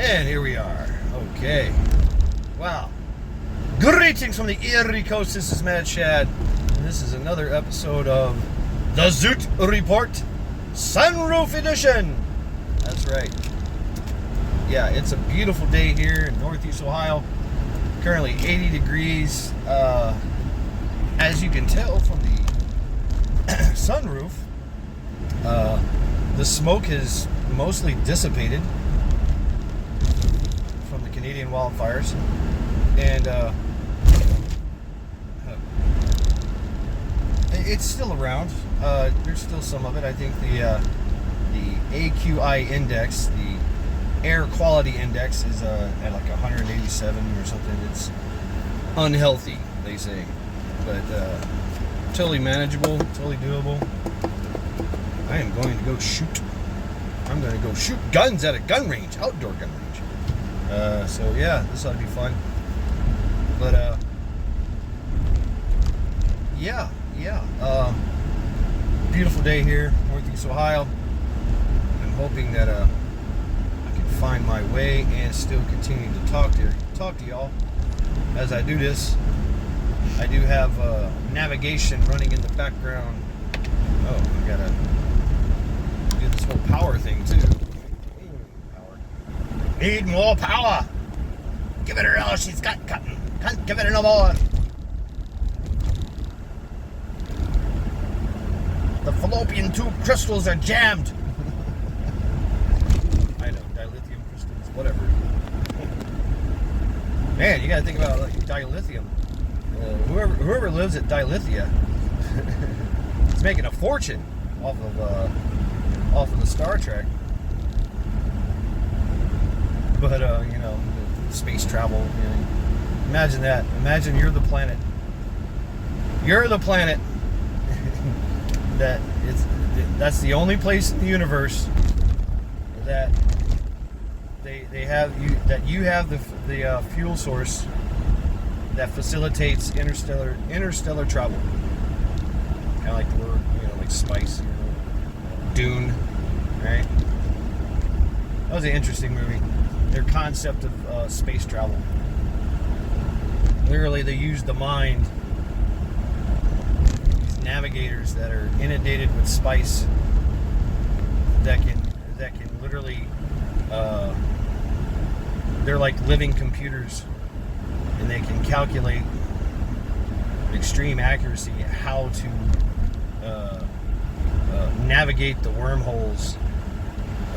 And here we are. Okay. Wow. Greetings from the Erie Coast. This is Mad Shad. And this is another episode of the Zoot Report Sunroof Edition. That's right. Yeah, it's a beautiful day here in Northeast Ohio. Currently 80 degrees. As you can tell from the sunroof, the smoke is mostly dissipated from the Canadian wildfires, and it's still around. There's still some of it. I think the AQI index, the air quality index, is at like 187 or something. It's unhealthy, they say, but totally manageable, totally doable. I am going to go shoot. I'm going to go shoot guns at a gun range, outdoor gun range. So yeah, this ought to be fun. But yeah. Beautiful day here, Northeast Ohio. I'm hoping that I can find my way and still continue to talk to y'all as I do this. I do have navigation running in the background. Oh, I gotta do this whole power thing too. Power. Need more power. Give it her all she's got, Cotton. Can't give it no more. The fallopian tube crystals are jammed. I know, dilithium crystals, whatever. Man, you gotta think about like dilithium. Whoever lives at Dilithia is making a fortune off of the Star Trek. But space travel. Imagine that. Imagine you're the planet. You're the planet that's the only place in the universe that they have you have the fuel source that facilitates interstellar travel. Kind of like the word, like spice, Dune, right? That was an interesting movie. Their concept of space travel. Literally, they use the mind. These navigators that are inundated with spice that can literally, they're like living computers. And they can calculate with extreme accuracy how to navigate the wormholes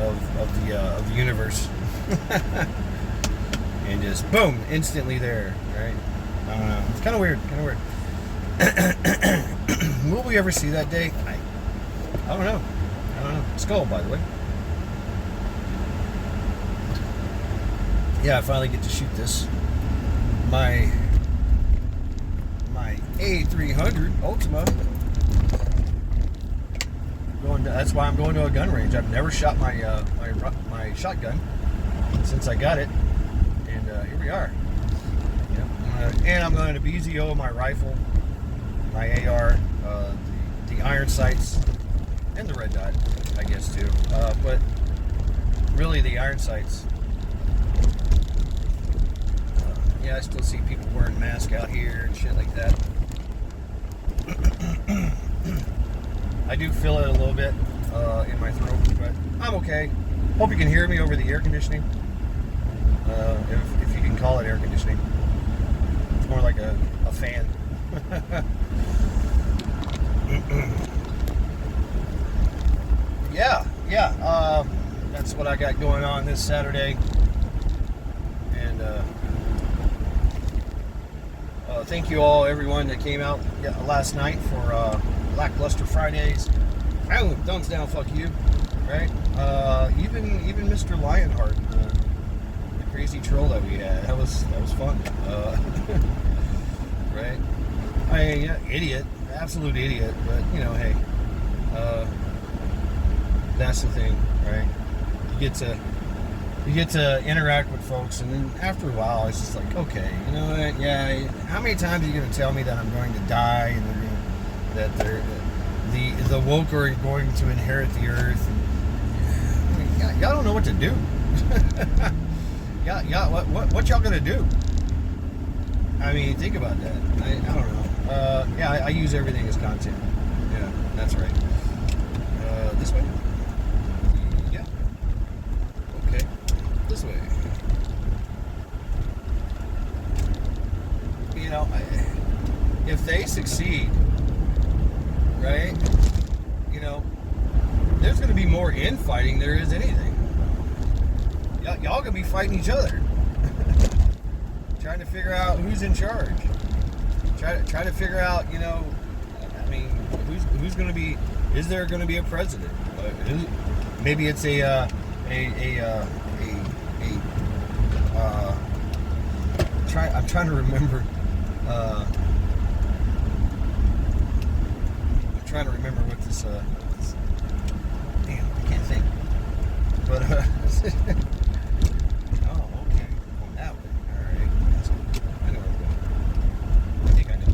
of the universe, and just boom, instantly there, right? I don't know. It's kind of weird. Will we ever see that day? I don't know. Skull, by the way. Yeah, I finally get to shoot this. My A300 Ultima. That's why I'm going to a gun range. I've never shot my shotgun since I got it, and here we are. And I'm going to BZO my rifle, my AR, the iron sights, and the red dot, I guess too. But really, the iron sights. Yeah, I still see people wearing masks out here and shit like that. I do feel it a little bit in my throat, but I'm okay. Hope you can hear me over the air conditioning. If you can call it air conditioning. It's more like a fan. Yeah. That's what I got going on this Saturday. And thank you all, everyone that came out last night for Lackluster Fridays. Oh, thumbs down, fuck you, right? Even Mr. Lionheart, the crazy troll that we had, that was fun, right? Idiot, absolute idiot, but hey, that's the thing, right? You get to interact with folks, and then after a while, it's just like, okay, you know what? Yeah, how many times are you going to tell me that I'm going to die, and the woke are going to inherit the earth? And, y'all don't know what to do. yeah. What y'all gonna do? I mean, think about that. I don't know. Yeah, I use everything as content. Yeah, that's right. This way? Yeah. Okay. This way. You know, if they succeed, right? You know, there's going to be more infighting there is anything. Y'all gonna be fighting each other, trying to figure out who's in charge. Try to figure out, you know, I mean, who's gonna be? Is there gonna be a president? Maybe it's I'm trying to remember. I'm trying to remember what this. Damn, I can't think. But oh, okay, going that way. All right, I know where we're going. I think I know.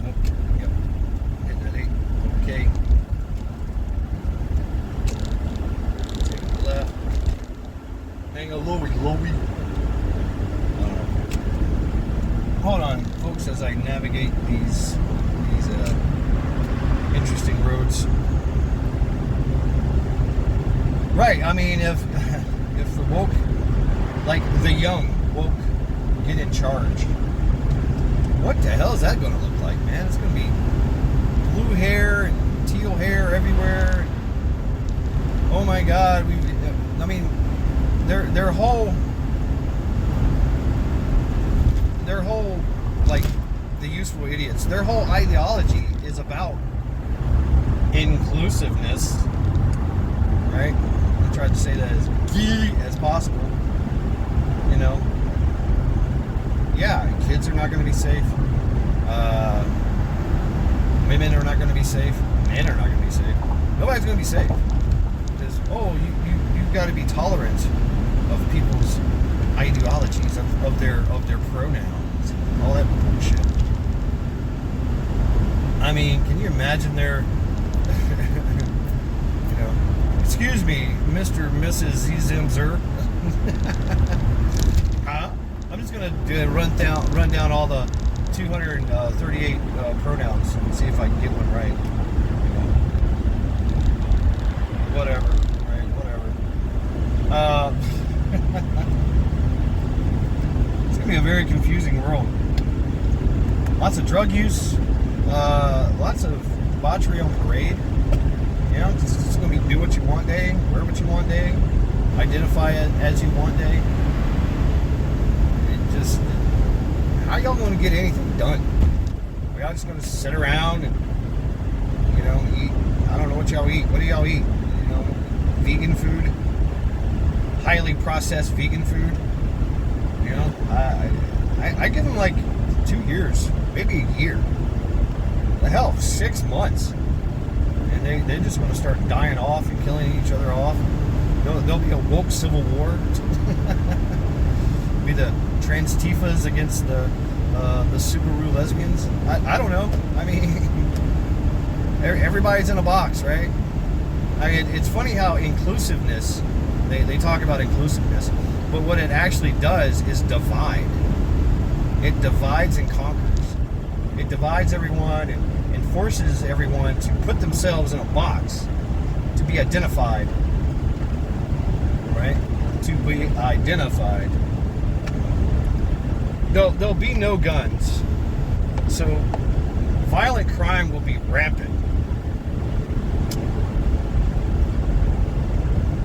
Okay, yep. Hitting that 8. Okay. Take a left. Hang a lowy. Hold on, folks, as I navigate these interesting roads. Right, I mean, if the woke, like the young woke, get in charge, what the hell is that going to look like, man? It's going to be blue hair and teal hair everywhere. Oh my God, I mean, their whole, like, the useful idiots, their whole ideology is about inclusiveness, right? I tried to say that as key as possible, you know. Yeah, kids are not going to be safe. Women are not going to be safe. Men are not going to be safe. Nobody's going to be safe. Because, you've got to be tolerant of people's ideologies, of their pronouns, all that bullshit. I mean, can you imagine their, you know, excuse me, Mr. and Mrs. Zimzer. Huh? I'm just gonna run down all the 238 pronouns and see if I can get one right. You know, whatever, right? Whatever. It's gonna be a very confusing world. Lots of drug use, lots of debauchery on parade. You know, it's gonna be do what you want day, wear what you want day, identify it as you want day. It just, how y'all gonna get anything done? Are y'all just gonna sit around and, you know, eat? I don't know what y'all eat. What do y'all eat? You know, vegan food, highly processed vegan food. You know, I give them like 2 years, maybe a year. The hell, 6 months. And they're just going to start dying off and killing each other off. There'll be a woke civil war. Be the trans-tifas against the Subaru lesbians. I don't know. I mean, everybody's in a box, right? I mean, it's funny how inclusiveness, they talk about inclusiveness, but what it actually does is divide. It divides and conquers. It divides everyone and forces everyone to put themselves in a box, to be identified, right? To be identified. There'll be no guns. So violent crime will be rampant.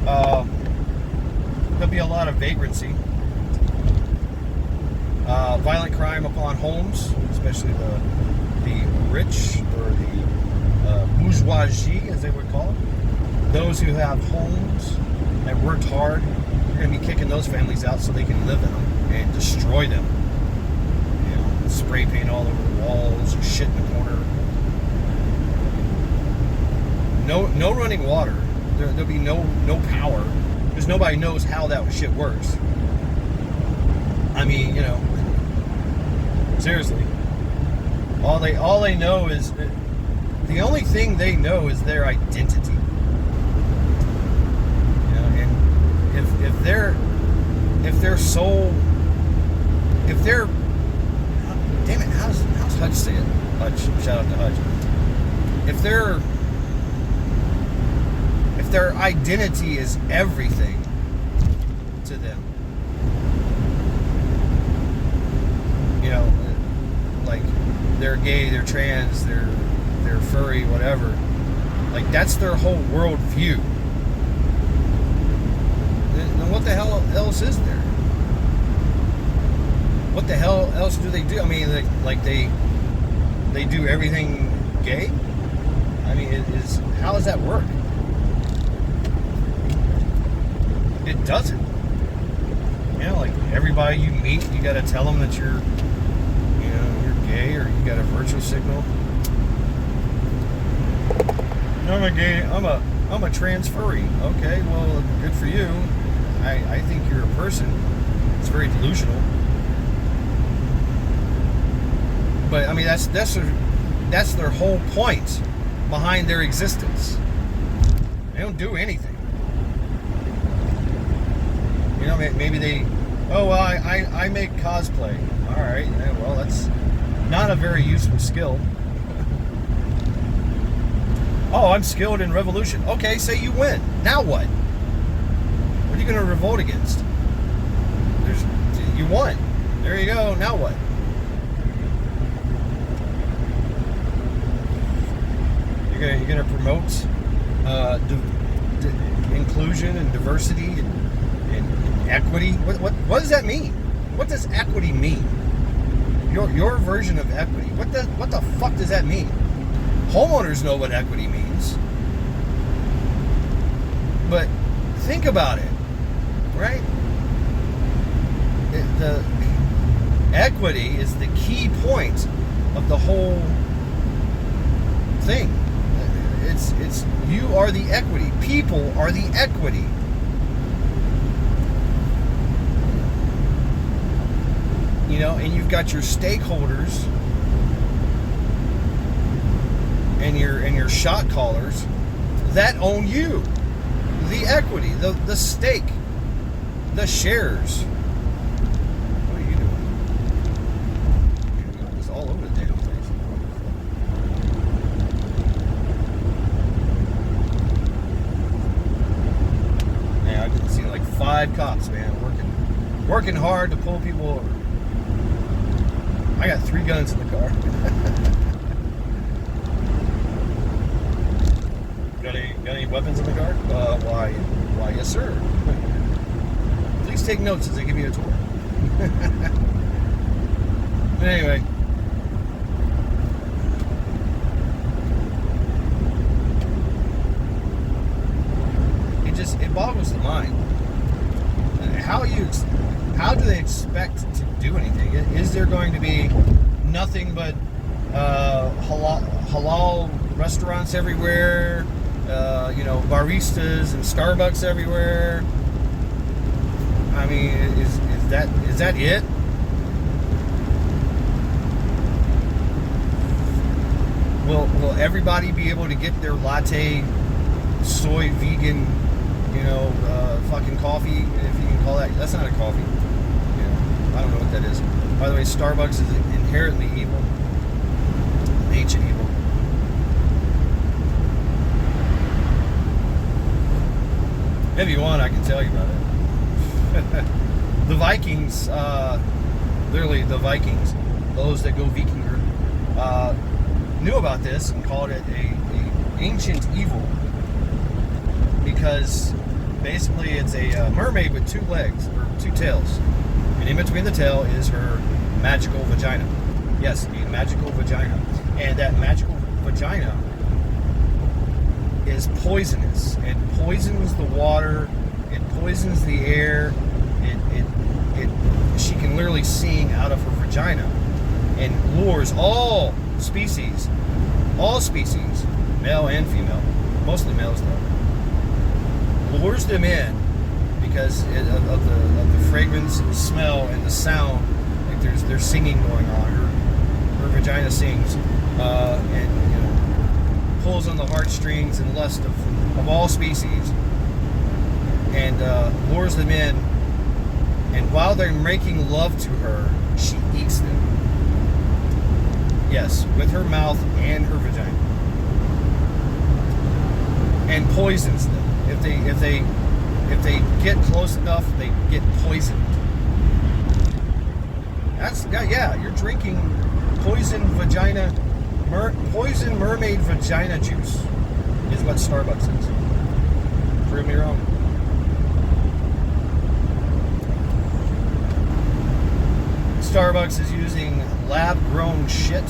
There'll be a lot of vagrancy. Violent crime upon homes, especially the rich, or the bourgeoisie, as they would call it. Those who have homes and worked hard, you're going to be kicking those families out so they can live in them and destroy them. You know, spray paint all over the walls, or shit in the corner. No running water. There'll be no power, because nobody knows how that shit works. I mean, you know, seriously. All they know is that the only thing they know is their identity. You know, and if their soul, if they're, damn it, how's Hutch say it? Hutch, shout out to Hutch. If their identity is everything to them, you know, like they're gay, they're trans, they're furry, whatever, like that's their whole world view, then what the hell else is there? What the hell else do they do? I mean, like they do everything gay? I mean, how does that work? It doesn't. You know, like everybody you meet, you got to tell them that you're gay, or you got a virtual signal. I'm a gay. I'm a trans furry. Okay, well, good for you. I think you're a person. It's very delusional. But I mean, that's their whole point behind their existence. They don't do anything. You know, maybe they, oh, well, I make cosplay. All right, yeah, well, that's not a very useful skill. Oh, I'm skilled in revolution. Okay, say you win. Now what? What are you going to revolt against? You won. There you go. Now what? You're going to promote inclusion and diversity and equity. What does that mean? What does equity mean? Your version of equity. What the fuck does that mean? Homeowners know what equity means. But think about it, right? The equity is the key point of the whole thing. It's you are the equity. People are the equity. You know, and you've got your stakeholders and your shot callers that own you. The equity, the stake, the shares. What are you doing? You're doing this all over the damn place. Man, I've been seeing like 5 cops, man, working hard to pull people over. I got 3 guns in the car. Got any weapons in the car? Why, yes, sir. Please take notes as I give you a tour. But anyway. It boggles the mind. How do they expect to do anything? Is there going to be nothing but halal restaurants everywhere? Baristas and Starbucks everywhere? I mean, is that it? Will everybody be able to get their latte, soy, vegan, fucking coffee, if you can call that? That's not a coffee. I don't know what that is. By the way, Starbucks is inherently evil, an ancient evil. If you want, I can tell you about it. The Vikings, literally the Vikings, those that go Vikinger, knew about this and called it a ancient evil, because basically it's a mermaid with 2 legs, or 2 tails, and in between the tail is her magical vagina. Yes, a magical vagina. And that magical vagina is poisonous. It poisons the water, it poisons the air, she can literally sing out of her vagina, and lures all species, male and female, mostly males though, lures them in because of the fragrance and the smell and the sound. Like there's singing going on. Her vagina sings, and pulls on the heartstrings and lust of all species, and lures them in. And while they're making love to her, she eats them. Yes, with her mouth and her vagina, and poisons them. If they get close enough, they get poisoned. Yeah. You're drinking poison mermaid vagina juice, is what Starbucks is. Prove me wrong. Starbucks is using lab-grown shit.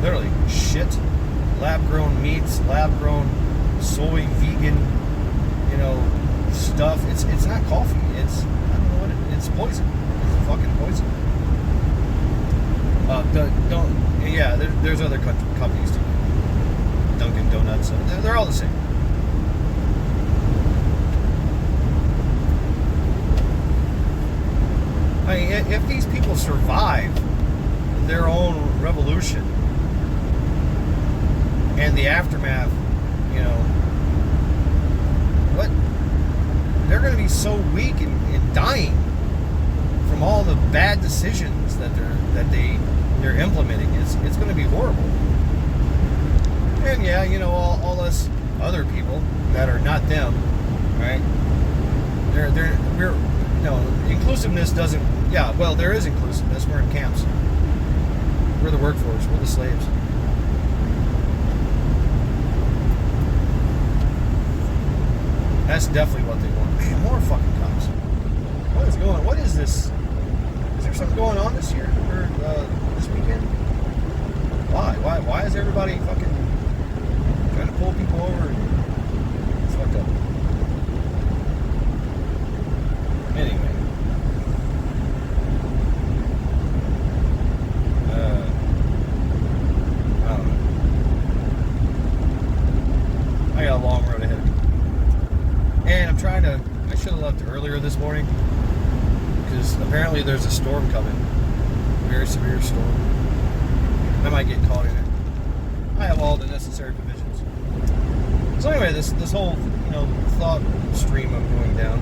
Literally, shit. Lab-grown meats, lab-grown soy, vegan, stuff. It's not coffee. It's, I don't know what it's poison. It's fucking poison. There's other companies too. Dunkin' Donuts. They're all the same. I mean, if these people survive their own revolution and the aftermath, what? They're going to be so weak and dying from all the bad decisions that they're implementing. It's going to be horrible. And yeah, all us other people that are not them, right? Inclusiveness doesn't. Yeah, well, there is inclusiveness. We're in camps. We're the workforce. We're the slaves. That's definitely what they want. Man, more fucking cops. What is this? Is there something going on this year or this weekend? Why is everybody fucking trying to pull people over? It's fucked up. Anyway. I don't know. I got a long road ahead of me. And I should have left earlier this morning, because apparently there's a storm coming. Very severe storm. I might get caught in it. I have all the necessary provisions. So anyway, this whole, thought stream I'm going down.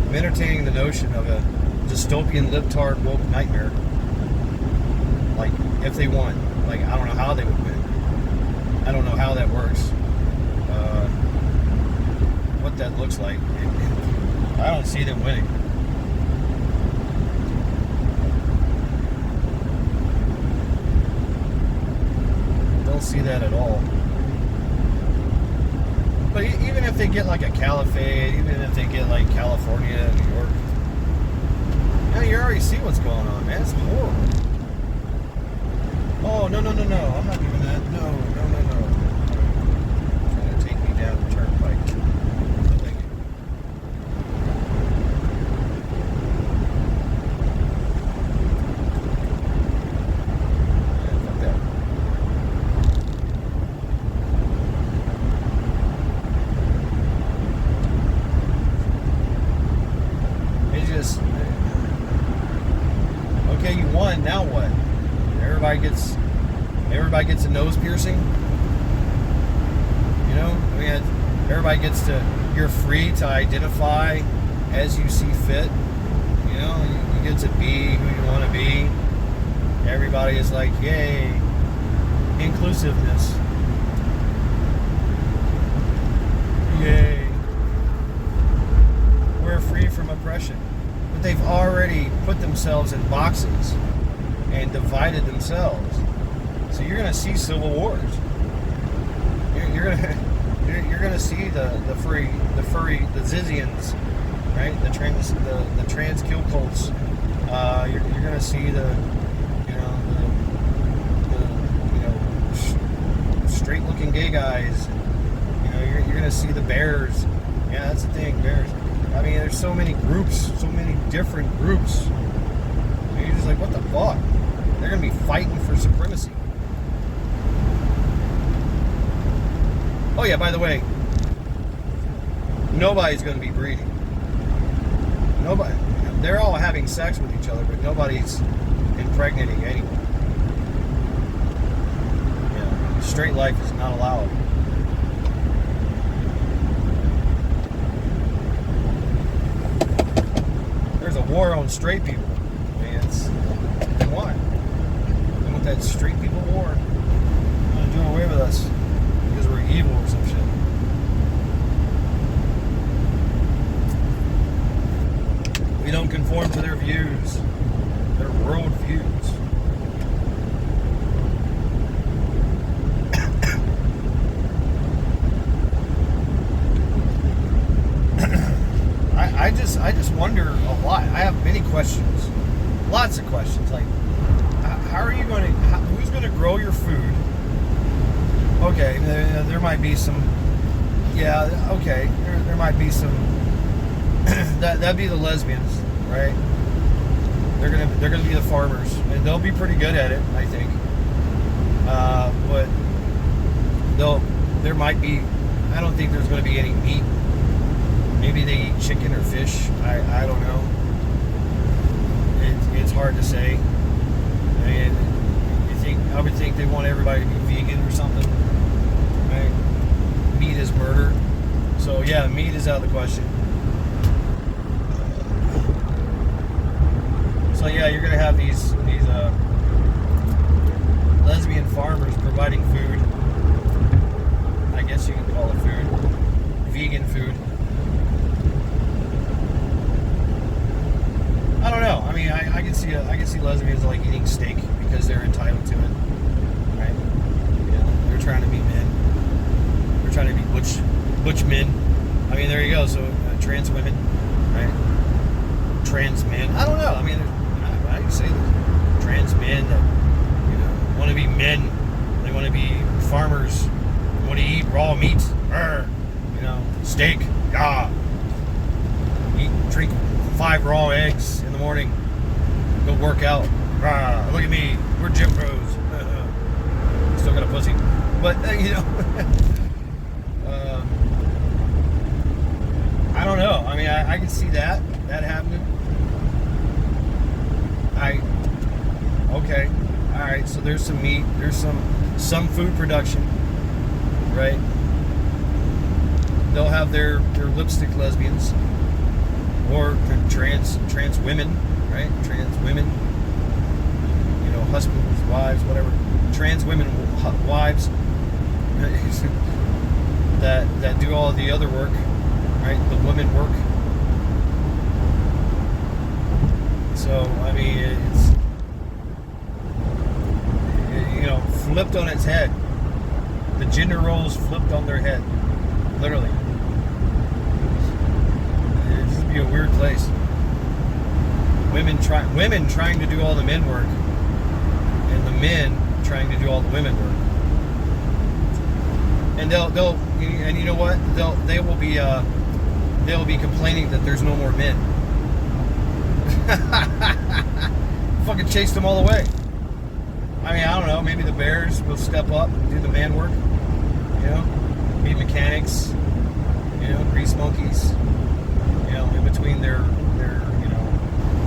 I'm entertaining the notion of a dystopian libtard woke nightmare. Like, if they won. Like, I don't know how they would win. I don't know how that works. What that looks like. I don't see them winning. Don't see that at all. But even if they get like a caliphate, even if they get like California, New York, you already see what's going on, man. It's horrible. Oh, no. I'm not doing that. No. Trying to take me down the turnpike. No, thank you. Yeah, fuck that. It's just... Okay, you won, now what? Everybody gets a nose piercing. Everybody gets to. You're free to identify as you see fit. You get to be who you want to be. Everybody is like, yay, inclusiveness. Yay. We're free from oppression. But they've already put themselves in boxes and divided themselves. So you're gonna see civil wars. You're gonna see the Zizians, right? The trans kill cults. You're gonna see the straight looking gay guys. You're gonna see the bears. Yeah, that's the thing, bears. I mean, there's so many groups, so many different groups. And you're just like, what the fuck? They're gonna be fighting for supremacy. Oh yeah, by the way, nobody's going to be breeding. Nobody. they're all having sex with each other, but nobody's impregnating anyone. Yeah, straight life is not allowed. There's a war on straight people. I mean, it's why? They want that straight people war. They're gonna do away with us because we're evil or some shit. We don't conform to their views, their world views. I just wonder a lot. I have many questions, lots of questions. Like, how are you going to? Who's going to grow your food? Okay, there might be some. Yeah, okay, there might be some. That'd be the lesbians, right? They're gonna be the farmers, and they'll be pretty good at it, I think. But there might be. I don't think there's going to be any meat. Maybe they eat chicken or fish. I don't know. It's hard to say. And I would think they want everybody to be vegan or something, right? Meat is murder. So yeah, meat is out of the question. So yeah, you're gonna have these lesbian farmers providing food. I guess you can call it food. Vegan food. I don't know. I mean, I can see lesbians like eating steak because they're entitled to it, right? Yeah, they're trying to be men. They're trying to be butch men. I mean, there you go. So trans women, right? Trans men. I don't know. I mean, I can say this. Trans men that want to be men. They want to be farmers. They want to eat raw meat. Steak. Yeah. Drink 5 raw eggs in the morning. Go work out. Look at me. We're gym bros. Still got a pussy. But, I don't know. I mean, I can see that happening. Okay. All right. So there's some meat. There's some food production, right? They'll have their lipstick lesbians. Or trans women, right? Trans women, husbands, wives, whatever. Trans women, wives that do all the other work, right? The women work. So I mean, it's flipped on its head. The gender roles flipped on their head, literally. Be a weird place. Women trying to do all the men work, and the men trying to do all the women work. And they'll and you know what? They will be complaining that there's no more men. Fucking chased them all away. I mean, I don't know. Maybe the bears will step up and do the man work. Be mechanics. Grease monkeys. In between their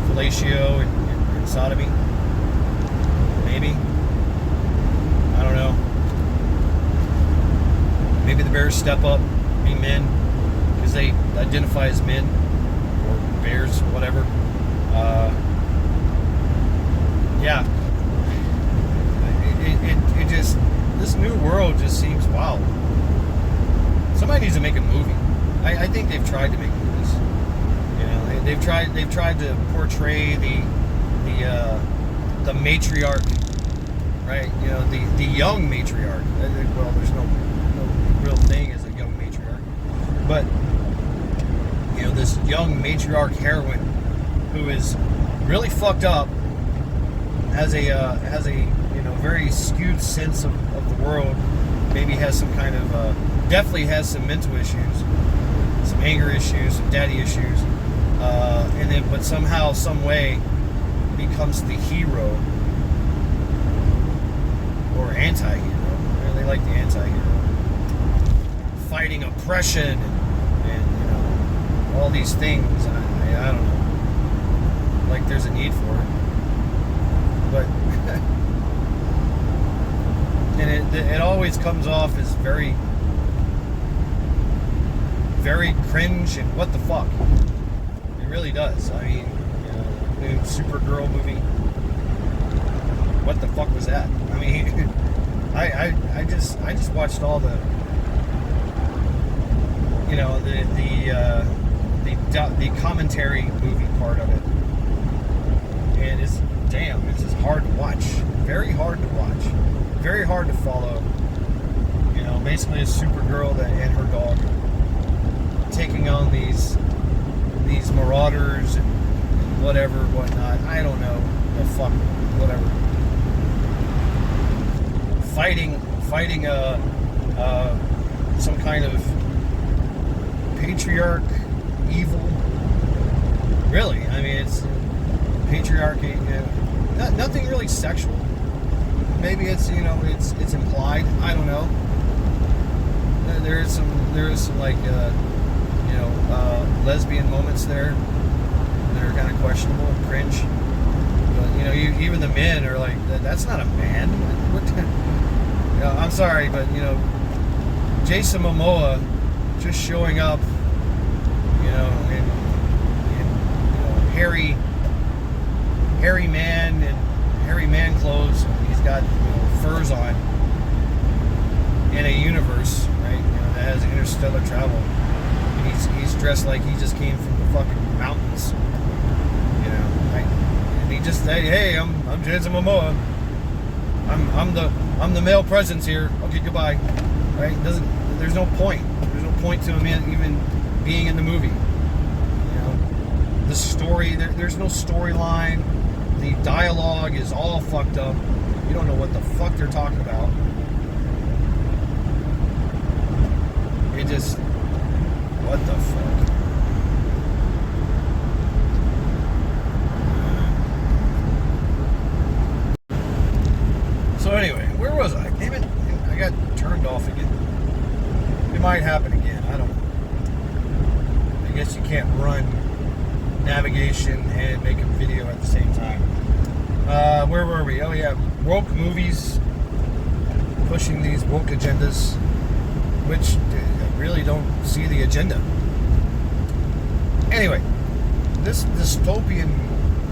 fellatio and sodomy. Maybe. I don't know. Maybe the bears step up, be men, because they identify as men, or bears, whatever. Yeah. It just, this new world just seems wild. Somebody needs to make a movie. I think they've tried to make movies. They've tried to portray the matriarch, right? The young matriarch. Well, there's no real thing as a young matriarch, but this young matriarch heroine who is really fucked up, has a very skewed sense of the world. Maybe has some kind of definitely has some mental issues, some anger issues, some daddy issues. But somehow, some way, becomes the hero or anti-hero. They like the anti-hero, fighting oppression and all these things. I don't know. like there's a need for it. But and it always comes off as very, very cringe and what the fuck. It really does. I mean, the new Supergirl movie. What the fuck was that? I mean, I just watched all the, the commentary movie part of it, and it's just hard to watch. Very hard to watch. Very hard to follow. Basically a Supergirl and her dog taking on these marauders and whatnot. I don't know. The fuck, whatever. Fighting some kind of patriarch evil. Really, I mean, it's patriarchy. Nothing really sexual. Maybe it's it's implied. I don't know. There is some like lesbian moments there that are kind of questionable and cringe. But even the men are like, that's not a man. What? I'm sorry, but Jason Momoa just showing up, in hairy man and hairy man clothes. He's got furs on in a universe, right? That has interstellar travel. And he's dressed like he just came from the fucking mountains. And he just hey, I'm Jason Momoa. I'm the male presence here. Okay, goodbye. Right? There's no point. There's no point to him even being in the movie. The story, there's no storyline. The dialogue is all fucked up. You don't know what the fuck they're talking about. It just, what the fuck? So anyway, where was I? Damn it, I got turned off again. It might happen again, I don't know. I guess you can't run navigation and make a video at the same time. Where were we? Oh yeah, woke movies pushing these woke agendas, which I really don't see the agenda. Anyway, this dystopian,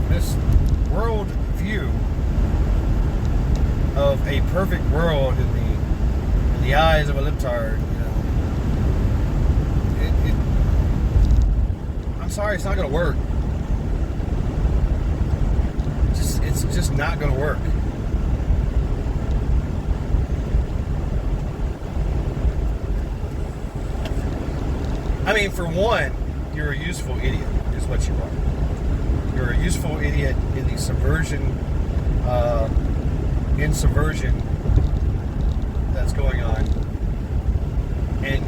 this world view of a perfect world in the eyes of a libtard, I'm sorry, it's not going to work. It's just not going to work. I mean, for one, you're a useful idiot, is what you are. You're a useful idiot in the subversion that's going on. And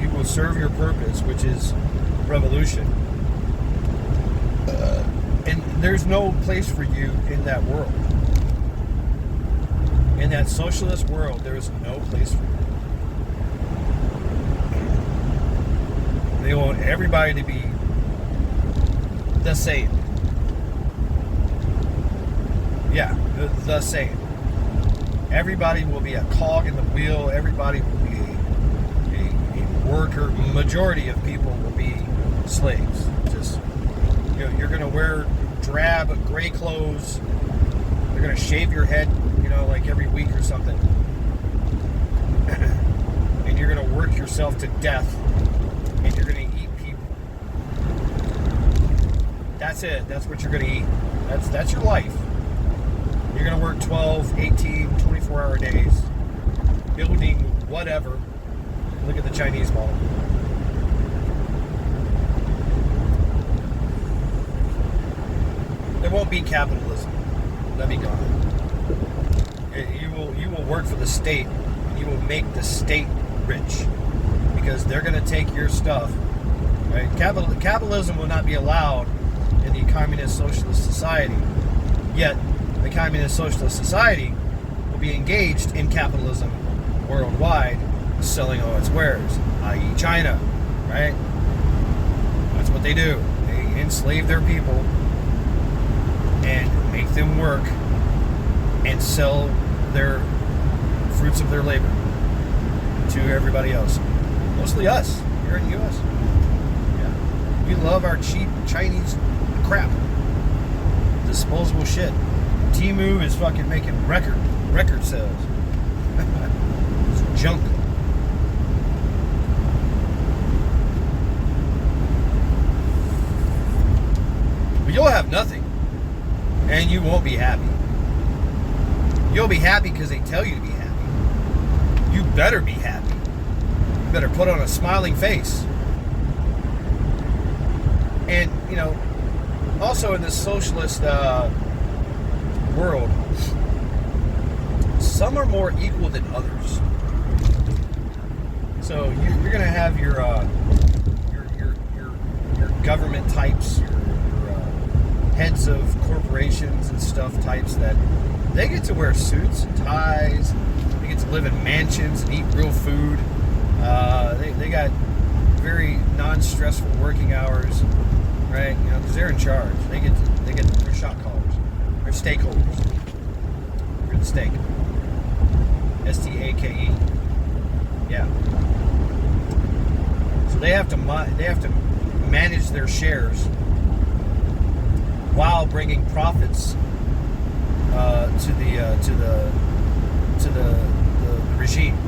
you will serve your purpose, which is revolution. And there's no place for you in that world. In that socialist world, there is no place for you. They want everybody to be the same. Yeah, the same. Everybody will be a cog in the wheel. Everybody will be a worker. Majority of people will be slaves. Just you're going to wear drab, gray clothes. They're going to shave your head, like every week or something. And you're going to work yourself to death. And you're going to eat people. That's it. That's what you're going to eat. That's your life. You're going to work 12, 18, 24-hour days. Building whatever. Look at the Chinese model. There won't be capitalism. Let me go. You will work for the state. You will make the state rich because they're going to take your stuff. Right? Capitalism will not be allowed in the communist socialist society. Yet the communist socialist society will be engaged in capitalism worldwide, selling all its wares, i.e. China. Right? That's what they do. They enslave their people them work and sell their fruits of their labor to everybody else. Mostly us here in the U.S. Yeah. We love our cheap Chinese crap. Disposable shit. Temu is fucking making record sales. It's junk. But you'll have nothing. And you won't be happy. You'll be happy because they tell you to be happy. You better be happy. You better put on a smiling face. And, you know, also in this socialist world, some are more equal than others. So you're going to have your government types, your heads of corporations and stuff types that they get to wear suits and ties. They get to live in mansions and eat real food. They got very non-stressful working hours, right? You know, because they're in charge. They get their shot callers. They're stakeholders. They're the stake. S-T-A-K-E. Yeah. So they have to manage their shares while bringing profits to the regime.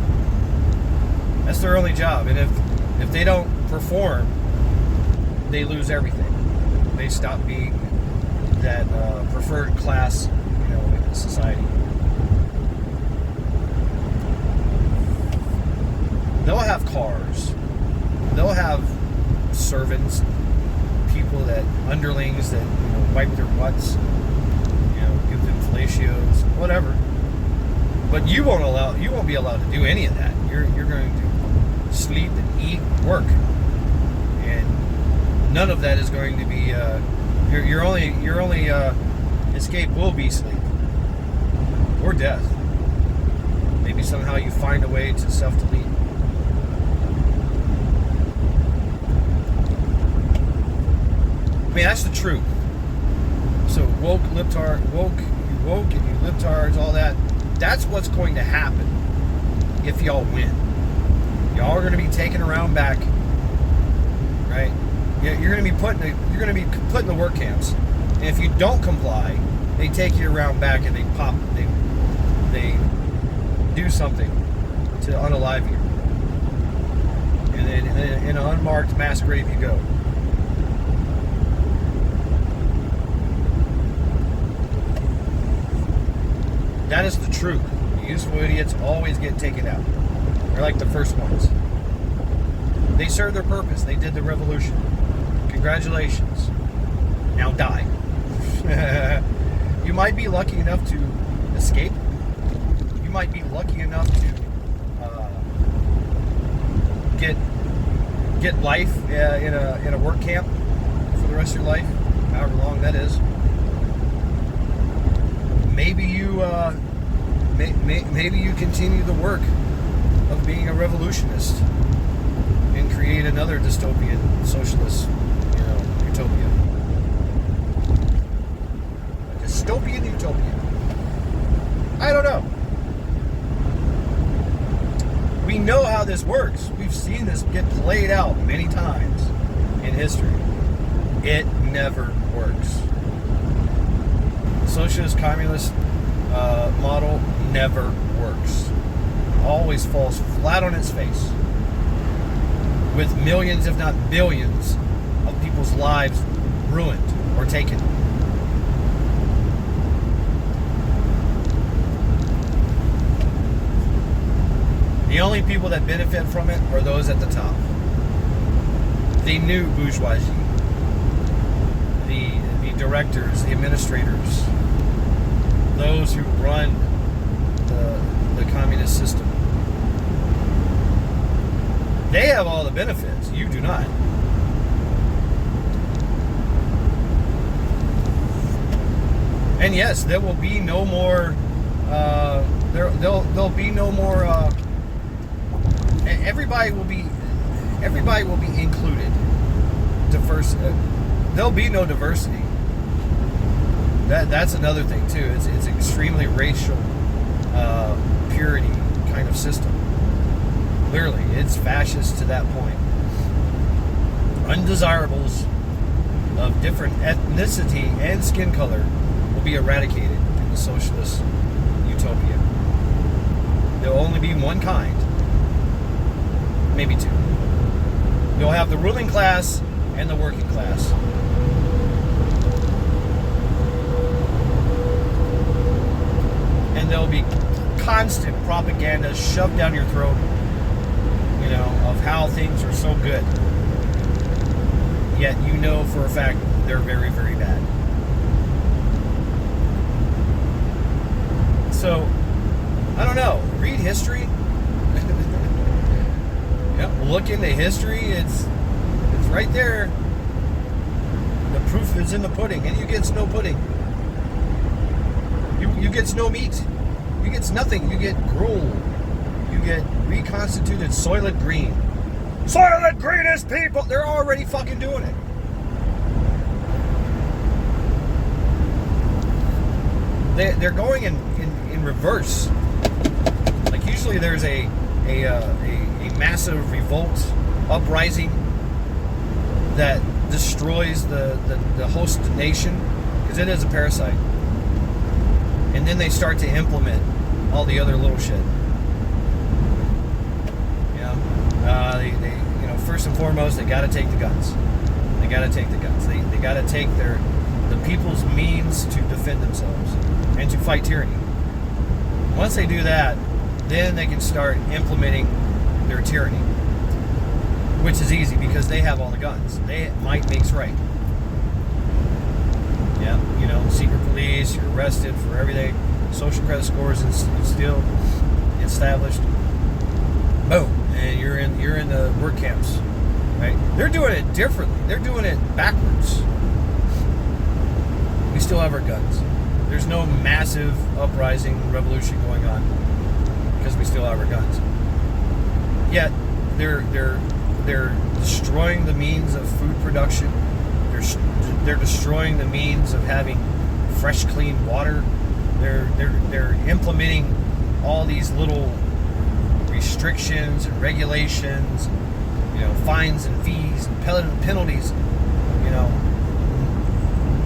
That's their only job. And if they don't perform, they lose everything. They stop being that preferred class, you know, in society. They'll have cars. They'll have servants, people that underlings that, you know, wipe their butts, you know, give them fellatios, whatever. But you won't be allowed to do any of that. You're going to sleep and eat, work, and none of that is going to be. Your only escape will be sleep or death. Maybe somehow you find a way to self-delete. I mean, that's the truth. So woke and you libtards, all that. That's what's going to happen if y'all win. Y'all are going to be taken around back, right? Yeah, you're going to be put in the work camps, and if you don't comply, they take you around back and they do something to unalive you, and then in an unmarked mass grave you go. That is the truth. The useful idiots always get taken out. They're like the first ones. They served their purpose. They did the revolution. Congratulations. Now die. You might be lucky enough to escape. You might be lucky enough to get life in a work camp for the rest of your life, however long that is. Maybe you continue the work of being a revolutionist and create another dystopian socialist, you know, utopia. A dystopian utopia. I don't know. We know how this works. We've seen this get played out many times in history. It never works. Socialist, communist model never works. Always falls flat on its face, with millions, if not billions, of people's lives ruined or taken. The only people that benefit from it are those at the top. The new bourgeoisie, the directors, the administrators, those who run the communist system. They have all the benefits. You do not. And yes, there will be no more. There'll be no more. Everybody will be included. There'll be no diversity. That's another thing too. It's extremely racial purity kind of system. Clearly, it's fascist to that point. Undesirables of different ethnicity and skin color will be eradicated in the socialist utopia. There'll only be one kind, maybe two. You'll have the ruling class and the working class. And there'll be constant propaganda shoved down your throat, you know, of how things are so good. Yet you know for a fact they're very, very bad. So, I don't know. Read history. Yep, look into history. It's right there. The proof is in the pudding, and you get no pudding. You get no meat. You get nothing. You get gruel. You get reconstituted soylent green. Soylent green is people. They're already fucking doing it. They're going in reverse. Like usually there's a massive revolt, uprising that destroys the host nation because it is a parasite. And then they start to implement all the other little shit. You know, they you know, first and foremost, they got to take the guns. They got to take the guns. They got to take the people's means to defend themselves and to fight tyranny. Once they do that, then they can start implementing their tyranny, which is easy because they have all the guns. Might makes right. Yeah, you know, secret police, you're arrested for everything. Social credit scores is still established. Boom, and you're in the work camps, right? They're doing it differently. They're doing it backwards. We still have our guns. There's no massive uprising revolution going on because we still have our guns. Yet they're destroying the means of food production. They're destroying the means of having fresh, clean water. They're implementing all these little restrictions and regulations, you know, fines and fees and penalties, you know,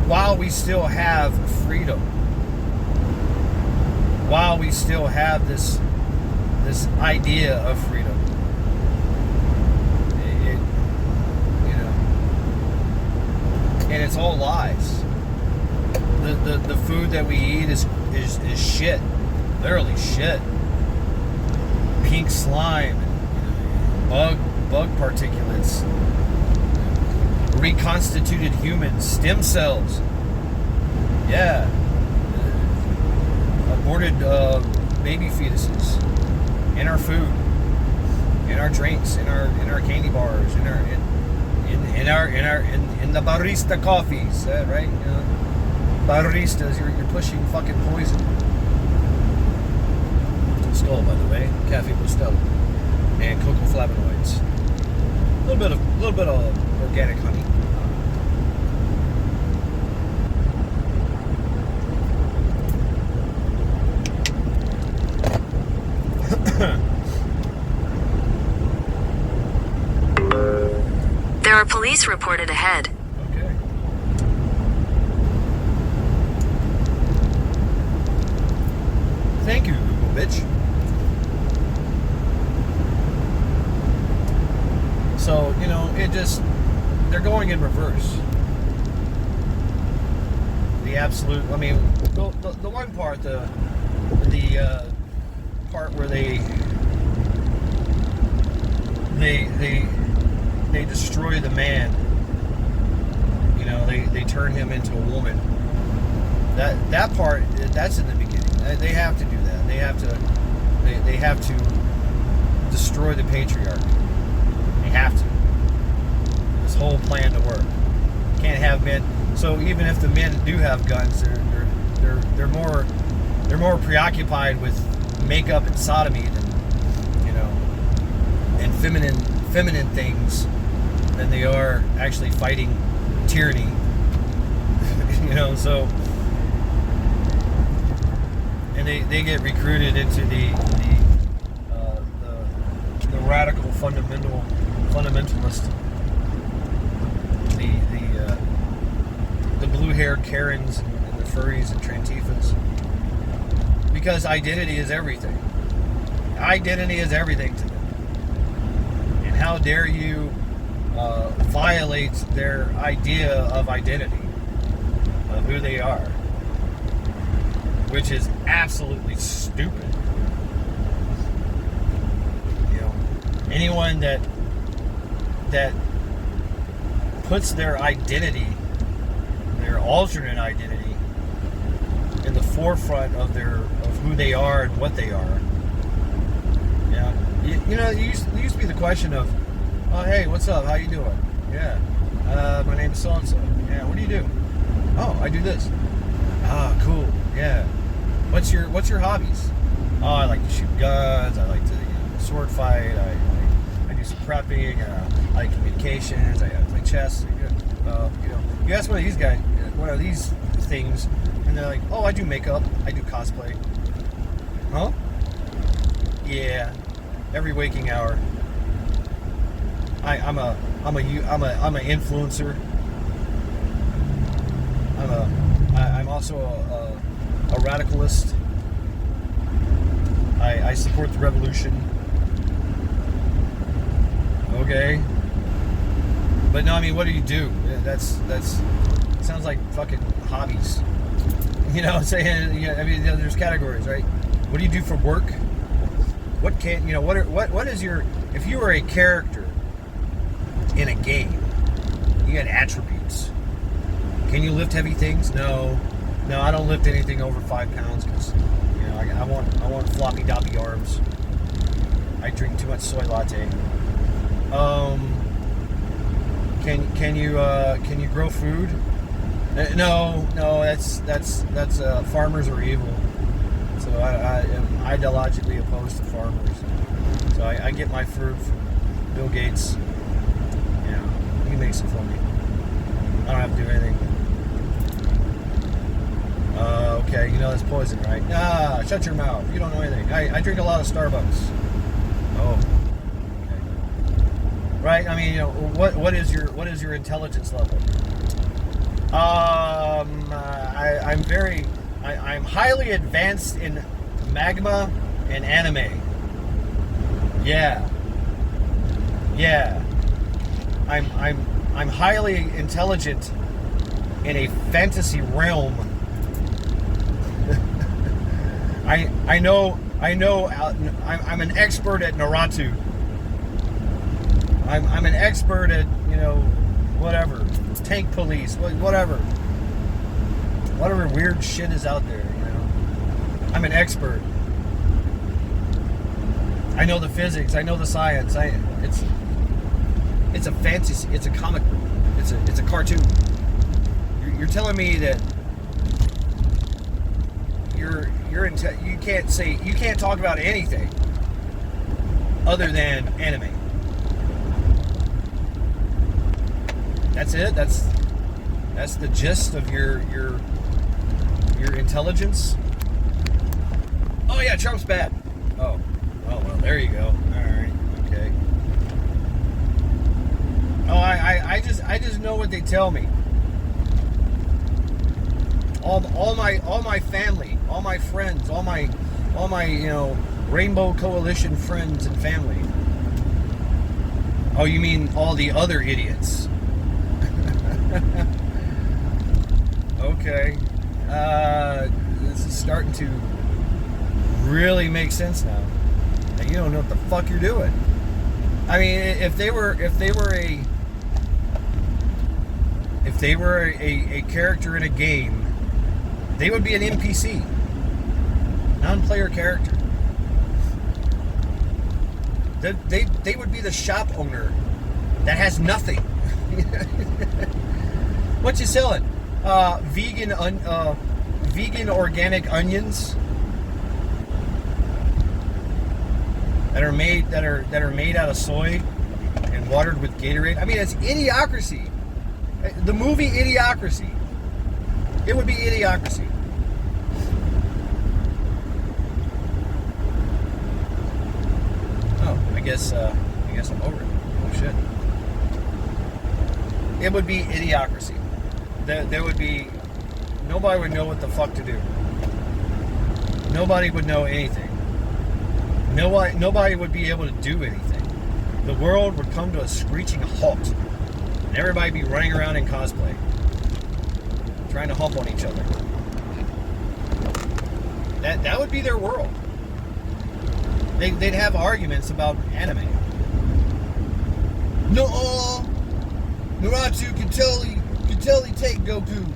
while we still have freedom, while we still have this idea of freedom. You know, and it's all lies. The food that we eat is shit, literally shit. Pink slime, bug particulates, reconstituted humans, stem cells. Yeah, aborted baby fetuses in our food, in our drinks, in our candy bars, in the barista coffees, right? You know, baristas, you're pushing fucking poison. Stole, by the way, Cafe Bustelo, and cocoa flavonoids. A little bit of organic honey. There are police reported ahead. Okay. Thank you, Google bitch. So, you know, they're going in reverse. The absolute, I mean, the one part, the part where they destroy the man, you know, they turn him into a woman. That part, that's in the beginning. They have to do that. They have to destroy the patriarch. Have to. This whole plan to work. Can't have men. So even if the men do have guns, they're more preoccupied with makeup and sodomy than, you know, and feminine things than they are actually fighting tyranny. You know, so and they get recruited into the radical fundamentalist, the blue-haired Karens and the furries and Trantifas, because identity is everything. Identity is everything to them. And how dare you violate their idea of identity, of who they are, which is absolutely stupid. You know, anyone that puts their identity, their alternate identity, in the forefront of who they are and what they are. Yeah, you know, it used to be the question of, oh, hey, what's up? How you doing? Yeah, my name is so and so. Yeah, what do you do? Oh, I do this. Ah, cool. Yeah. What's your hobbies? Oh, I like to shoot guns. I like to sword fight. I do some prepping. I like communications. I play chess. You ask one of these guys, one of these things, and they're like, oh, I do makeup. I do cosplay. Huh? Yeah. Every waking hour. I'm an influencer. I'm also a radicalist. I support the revolution. Okay. But no, I mean, what do you do? That's sounds like fucking hobbies. You know what I'm saying? Yeah, I mean, there's categories, right? What do you do for work? What is your, if you were a character in a game, you got attributes. Can you lift heavy things? No, I don't lift anything over 5 pounds because, you know, I want floppy doppy arms. I drink too much soy latte. Can you grow food? No, that's farmers are evil. So I am ideologically opposed to farmers. So I get my food from Bill Gates. Yeah, he makes it for me. I don't have to do anything. Okay, you know that's poison, right? Ah, shut your mouth. You don't know anything. I drink a lot of Starbucks. Oh, okay. Right? I mean, you know, what is your intelligence level? I'm highly advanced in magma and anime. Yeah. I'm highly intelligent in a fantasy realm. I know. I'm an expert at Naruto. I'm an expert at, you know, whatever, tank police, whatever weird shit is out there. You know, I'm an expert. I know the physics. I know the science. It's a fantasy. It's a comic book. It's a cartoon. You're telling me that you can't talk about anything other than anime. That's it. That's the gist of your intelligence. Oh yeah, Trump's bad. Oh well, there you go. All right, okay. Oh, I just know what they tell me. All my family, all my friends, all my you know, Rainbow Coalition friends and family. Oh, you mean all the other idiots? Okay. This is starting to really make sense now. And you don't know what the fuck you're doing. I mean, if they were a character in a game, they would be an NPC, non-player character. They would be the shop owner that has nothing. What you selling? Vegan organic onions that are made out of soy and watered with Gatorade. I mean, it's Idiocracy. The movie Idiocracy. It would be Idiocracy. guess I'm over it. Oh shit. It would be idiocracy. There would be, nobody would know what the fuck to do. Nobody would know anything. Nobody would be able to do anything. The world would come to a screeching halt, and everybody be running around in cosplay, trying to hump on each other. That would be their world. They'd have arguments about anime. No, Naruto can totally take Goku.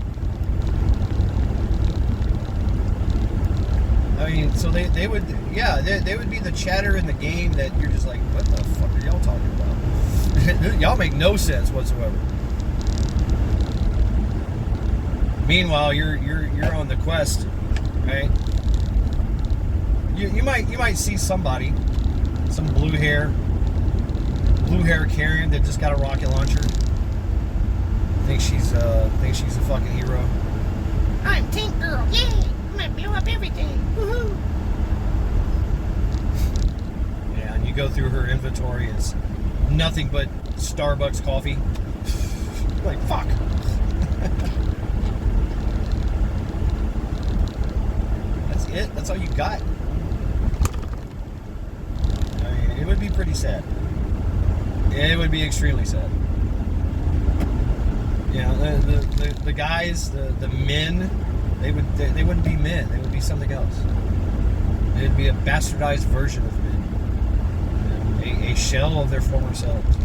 I mean, so they would be the chatter in the game that you're just like, what the fuck are y'all talking about? Y'all make no sense whatsoever. Meanwhile, you're on the quest, right? You might see somebody, some blue hair Karen that just got a rocket launcher. Think she's a fucking hero. I'm Tank Girl, yay! I'm gonna blow up everything. Woohoo! Yeah, and you go through her inventory, it's nothing but Starbucks coffee. Like, fuck. That's it? That's all you got? I mean, it would be pretty sad. It would be extremely sad. You know, the guys, the men, they wouldn't be men. They would be something else. They'd be a bastardized version of men. You know, a shell of their former selves.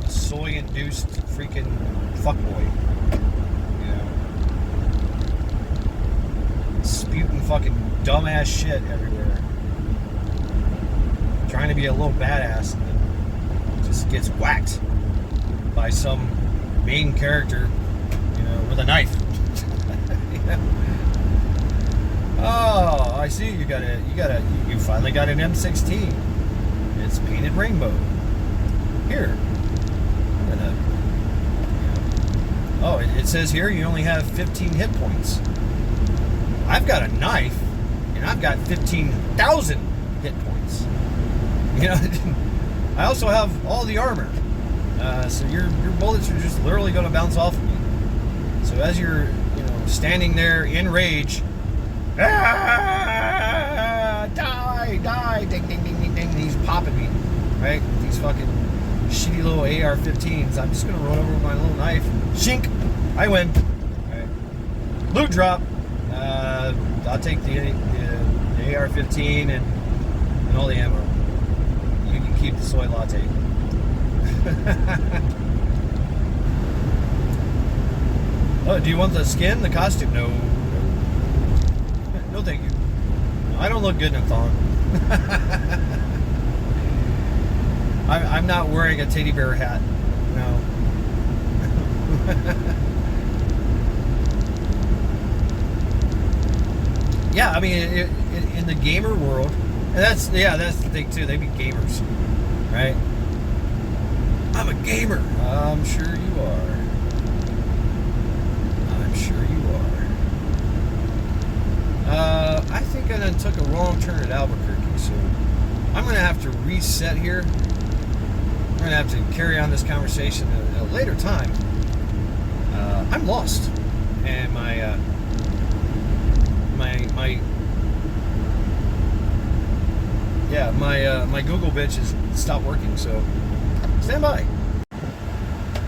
A soy-induced freaking fuckboy. You know, spewing fucking dumbass shit everywhere. Trying to be a little badass and then just gets whacked by some main character, you know, with a knife. Yeah. Oh, I see. You finally got an M16. It's painted rainbow. Here. Oh, it says here you only have 15 hit points. I've got a knife, and I've got 15,000 hit points. You know, I also have all the armor. So your bullets are just literally going to bounce off of me. So as you're, standing there in rage, die, ding, ding, ding, ding, ding, and he's popping me, right? With these fucking shitty little AR-15s. I'm just going to run over with my little knife. Shink! I win. Right. Loot drop. I'll take the AR-15 and all the ammo. You can keep the soy latte. Oh, do you want the skin, the costume? No. No, thank you. I don't look good in a thong. I'm not wearing a teddy bear hat. No. Yeah, I mean, in the gamer world, and that's the thing too. They be gamers, right? I'm a gamer. I'm sure you are. I'm sure you are. I think I done took a wrong turn at Albuquerque, so I'm going to have to reset here. I'm going to have to carry on this conversation at a later time. I'm lost, and my Google bitch has stopped working, so stand by.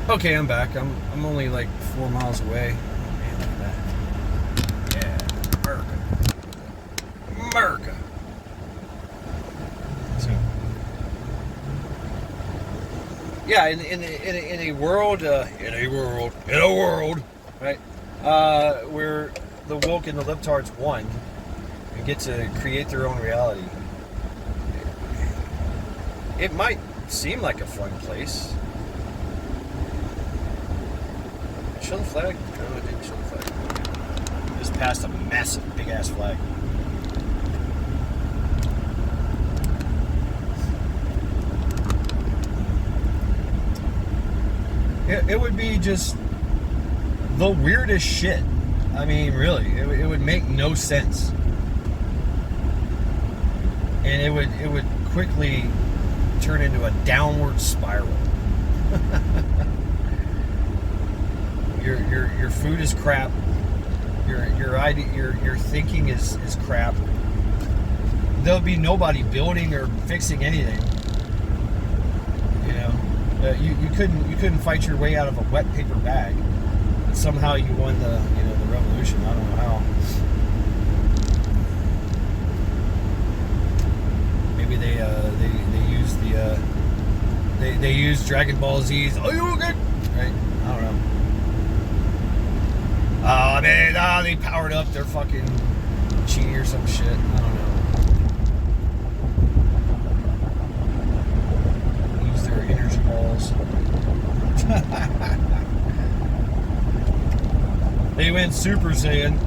Okay, I'm back. I'm only like 4 miles away. Oh man, look at that. Yeah, America. So, yeah, in a world, right? Where the woke and the libtards won and get to create their own reality. It might seem like a fun place. Show the flag? No, it didn't show the flag. Just passed a massive, big-ass flag. It would be just the weirdest shit. I mean, really, it would make no sense. and it would quickly turn into a downward spiral. Your food is crap. Your thinking is crap. There'll be nobody building or fixing anything. You know, you couldn't fight your way out of a wet paper bag, but somehow you won the revolution. I don't know how. Maybe they use they use Dragon Ball Z's. Oh, you okay? Right? I don't know. They powered up their fucking chi or some shit. I don't know. Use their energy balls. They went Super Saiyan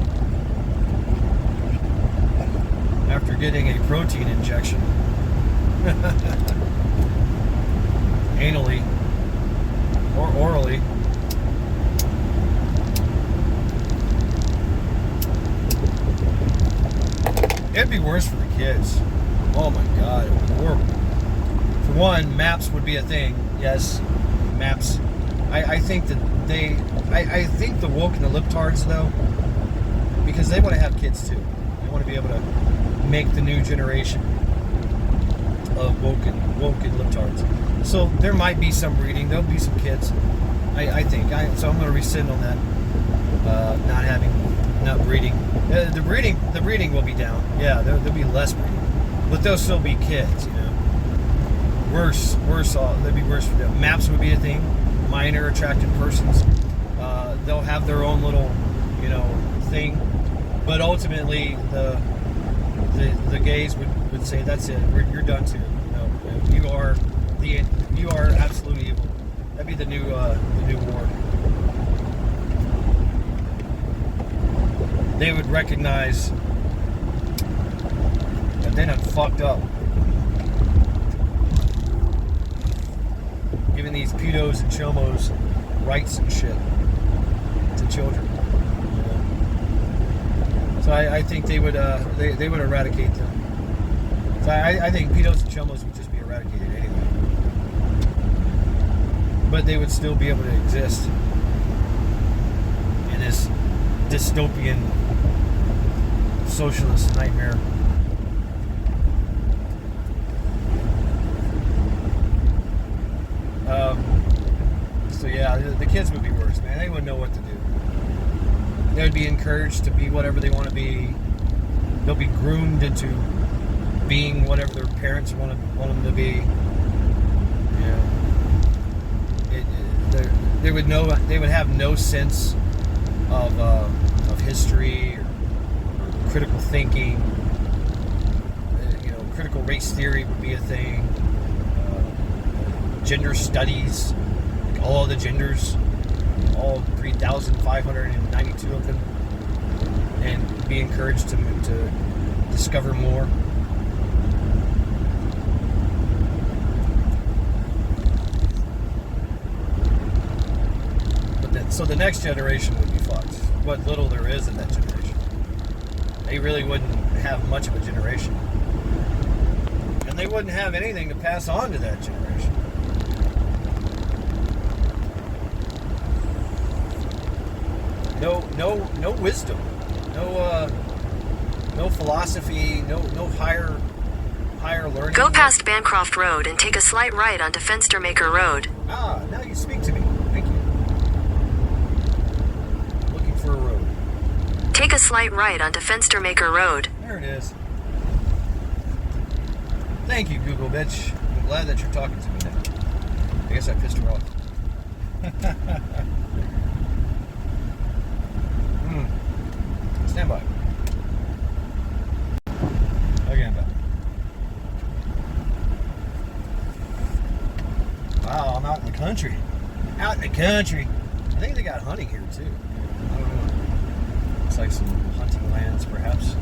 after getting a protein injection. Anally or orally. It'd be worse for the kids. Oh my god, it would be horrible. For one, maps would be a thing. Yes, maps. I think that I think the woke and the libtards though, because they want to have kids too. They want to be able to make the new generation of woke and libtards. So there might be some breeding. There'll be some kids. I think. So I'm going to rescind on that. Not breeding. The breeding will be down. Yeah, there'll be less breeding, but there'll still be kids. You know, worse. That'd be worse for them. Maps would be a thing. Minor attracted persons. They'll have their own little, thing, but ultimately the gays would say that's it. You're done too. No, you are absolutely evil. That'd be the new war. They would recognize that they done fucked up. Giving these pedos and chomos rights and shit to children. So I think they would eradicate them. So I think pedos and chomos would just be eradicated anyway. But they would still be able to exist in this dystopian socialist nightmare. So yeah, the kids would be worse, man. They wouldn't know what to do. They would be encouraged to be whatever they want to be. They'll be groomed into being whatever their parents want them to be. They would have no sense of history or critical thinking. Critical race theory would be a thing. Gender studies, like all the genders, all 3,592 of them, and be encouraged to discover more. So the next generation would be fucked. What little there is in that generation. They really wouldn't have much of a generation. And they wouldn't have anything to pass on to that generation. No wisdom. No philosophy, no higher learning. Go past Bancroft Road and take a slight right onto Fenstermaker Road. Ah, now you speak to me. Thank you. Looking for a road. Take a slight right onto Fenstermaker Road. There it is. Thank you, Google bitch. I'm glad that you're talking to me now. I guess I pissed her off. Stand by. Okay, I'm back. Wow, I'm out in the country. Out in the country. I think they got hunting here too. I don't know. Looks like some hunting lands, perhaps.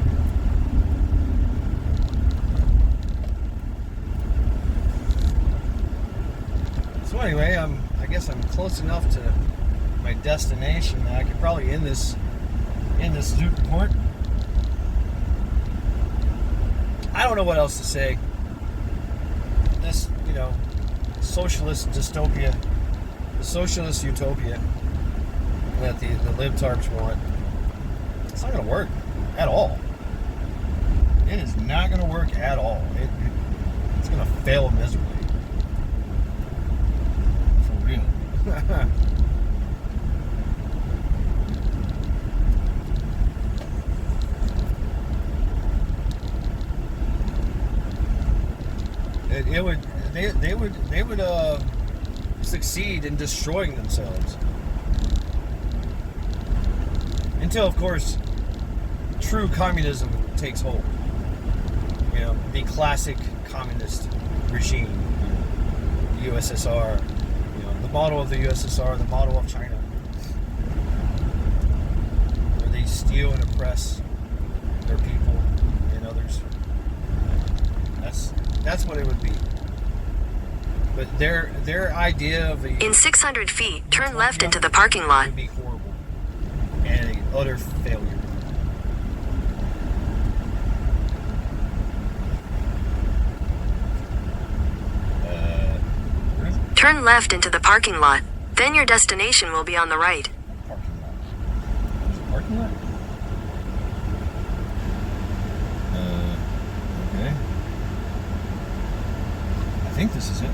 So anyway, I guess I'm close enough to my destination that I could probably end this Zoot report. I don't know what else to say. This, socialist dystopia, the socialist utopia that the libtards want, it's not going to work at all. It is not going to work at all. It's going to fail miserably. For real. They would succeed in destroying themselves until, of course, true communism takes hold. The classic communist regime, the USSR, the model of the USSR, the model of China, where they steal and oppress their people and others. That's what it would be. But their idea of In 600 feet, turn left into the parking lot. would be horrible and an utter failure. Turn left into the parking lot. Then your destination will be on the right. Parking lot. There's a parking lot? Okay. I think this is it.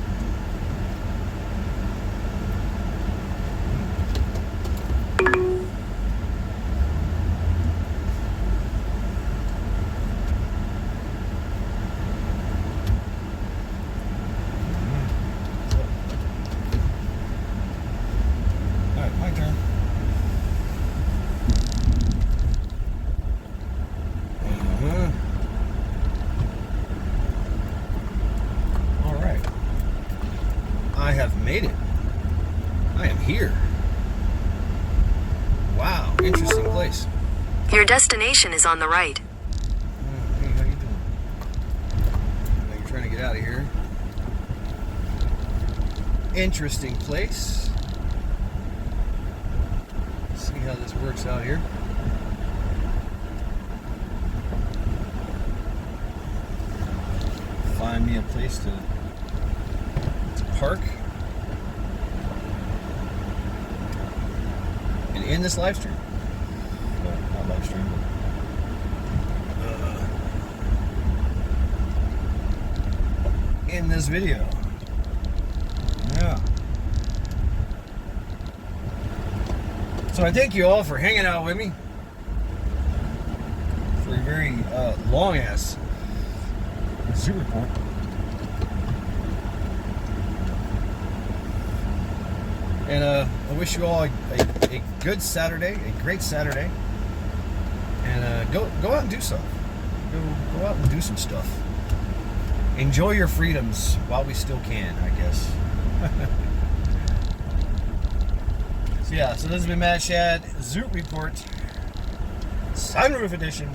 Alright, my turn. Alright. I have made it. I am here. Wow, interesting place. Your destination is on the right. Hey, how you doing? You're trying to get out of here. Interesting place. Let's see how this works out here. Find me a place to park and end this live stream. Well, not live stream, but in this video. Yeah. So I thank you all for hanging out with me for a very long ass Zoot report. And I wish you all a good Saturday, a great Saturday. And go out and do stuff. Go out and do some stuff. Enjoy your freedoms while we still can, I guess. So this has been Matt Shad, Zoot Report, Sunroof Edition.